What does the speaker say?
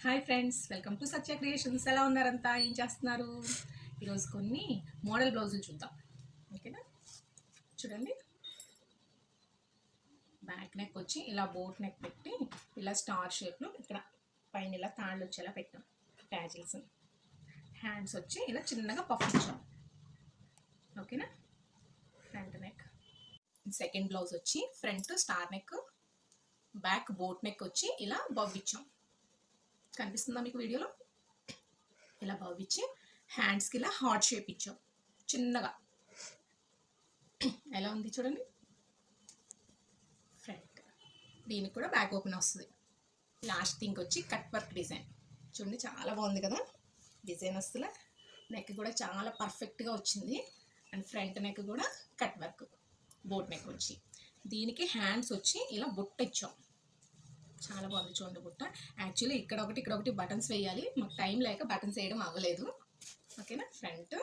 Hi friends, welcome to Satya creations. ఎలా ఉన్నారంతా? ఏం చేస్తున్నారు? ఈరోజు కొన్ని మోడల్ బ్లౌజులు చూద్దాం. ఓకేనా? చూడండి, బ్యాక్ నెక్ వచ్చి ఇలా బోట్ నెక్ పెట్టి ఇలా స్టార్ షేప్లో ఇక్కడ పైన ఇలా తాళ్ళు వచ్చేలా పెట్టాం. ట్యాజిల్స్, హ్యాండ్స్ వచ్చి ఇలా చిన్నగా పఫ్ ఇచ్చాం. ఓకేనా? Front neck. సెకండ్ బ్లౌజ్ వచ్చి front star neck, back boat neck వచ్చి ఇలా బవ్ ఇచ్చాం. కనిపిస్తుందా మీకు వీడియోలో? ఇలా బవ్ ఇచ్చి హ్యాండ్స్కి ఇలా హార్ట్ షేప్ ఇచ్చాం చిన్నగా. ఎలా ఉంది చూడండి. ఫ్రంట్ దీనికి కూడా బ్యాక్ ఓపెన్ వస్తుంది. లాస్ట్ థింక్ వచ్చి కట్ వర్క్ డిజైన్. చూడండి, చాలా బాగుంది కదా డిజైన్. వస్తులే నెక్ కూడా చాలా పర్ఫెక్ట్గా వచ్చింది. అండ్ ఫ్రంట్ నెక్ కూడా కట్ వర్క్, బోట్ నెక్ వచ్చి దీనికి హ్యాండ్స్ వచ్చి ఇలా బుట్ట ఇచ్చాం. చాలా బాగుంది చూడండి బుట్ట. యాక్చువల్లీ ఇక్కడ ఒకటి బటన్స్ వేయాలి, మాకు టైం లేక బటన్స్ వేయడం అవ్వలేదు. ఓకేనా? ఫ్రంట్